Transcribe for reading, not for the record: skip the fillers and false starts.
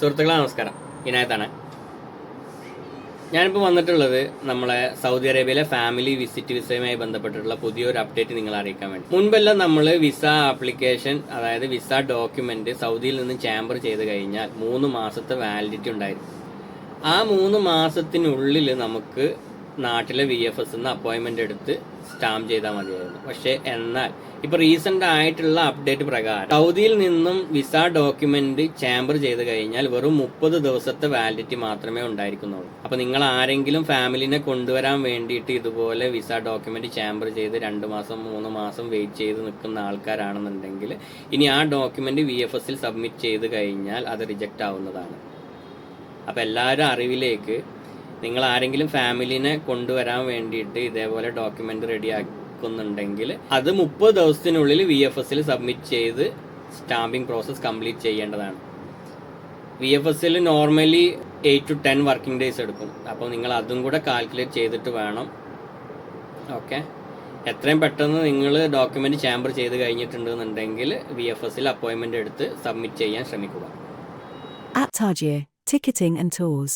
സുഹൃത്തുക്കളെ നമസ്കാരം, ഇനായത്താണ്. ഞാനിപ്പോൾ വന്നിട്ടുള്ളത് നമ്മളെ സൗദി അറേബ്യയിലെ ഫാമിലി വിസിറ്റ് വിസയുമായി ബന്ധപ്പെട്ടിട്ടുള്ള പുതിയൊരു അപ്ഡേറ്റ് നിങ്ങളെ അറിയിക്കാൻ വേണ്ടി. മുൻപെല്ലാം നമ്മൾ വിസ ആപ്ലിക്കേഷൻ, അതായത് വിസ ഡോക്യുമെന്റ് സൗദിയിൽ നിന്ന് ചാമ്പർ ചെയ്ത് കഴിഞ്ഞാൽ 3 മാസത്തെ വാലിഡിറ്റി ഉണ്ടായിരുന്നു. ആ 3 മാസത്തിനുള്ളിൽ നമുക്ക് നാട്ടിലെ VFS അപ്പോയിൻമെന്റ് എടുത്ത് സ്റ്റാമ്പ് ചെയ്താൽ മതിയായിരുന്നു. പക്ഷേ എന്നാൽ ഇപ്പോൾ റീസെന്റ് ആയിട്ടുള്ള അപ്ഡേറ്റ് പ്രകാരം സൗദിയിൽ നിന്നും വിസ ഡോക്യുമെന്റ് ചാമ്പർ ചെയ്ത് കഴിഞ്ഞാൽ വെറും 30 ദിവസത്തെ വാലിഡിറ്റി മാത്രമേ ഉണ്ടായിരിക്കുന്നുള്ളൂ. അപ്പോൾ നിങ്ങൾ ആരെങ്കിലും ഫാമിലിനെ കൊണ്ടുവരാൻ വേണ്ടിയിട്ട് ഇതുപോലെ വിസ ഡോക്യുമെന്റ് ചാമ്പർ ചെയ്ത് 2 മാസം 3 മാസം വെയിറ്റ് ചെയ്ത് നിൽക്കുന്ന ആൾക്കാരാണെന്നുണ്ടെങ്കിൽ ഇനി ആ ഡോക്യുമെന്റ് VFS സബ്മിറ്റ് ചെയ്ത് കഴിഞ്ഞാൽ അത് റിജക്റ്റ് ആവുന്നതാണ്. അപ്പോൾ എല്ലാവരും അറിവിലേക്ക്, നിങ്ങൾ ആരെങ്കിലും ഫാമിലിനെ കൊണ്ടുവരാൻ വേണ്ടിയിട്ട് ഇതേപോലെ ഡോക്യുമെന്റ് റെഡിയാക്കുന്നുണ്ടെങ്കിൽ അത് 30 ദിവസത്തിനുള്ളിൽ VFS സബ്മിറ്റ് ചെയ്ത് സ്റ്റാമ്പിംഗ് പ്രോസസ്സ് കംപ്ലീറ്റ് ചെയ്യേണ്ടതാണ്. VFS normally 8 to 10 working days എടുക്കും. അപ്പോൾ നിങ്ങൾ അതും കൂടെ കാൽക്കുലേറ്റ് ചെയ്തിട്ട് വേണം. ഓക്കെ, എത്രയും പെട്ടെന്ന് നിങ്ങൾ ഡോക്യുമെന്റ് ചാമ്പർ ചെയ്ത് കഴിഞ്ഞിട്ടുണ്ടെന്നുണ്ടെങ്കിൽ VFS അപ്പോയിൻമെന്റ് എടുത്ത് സബ്മിറ്റ് ചെയ്യാൻ ശ്രമിക്കുക. At Tajir, Ticketing and Tours.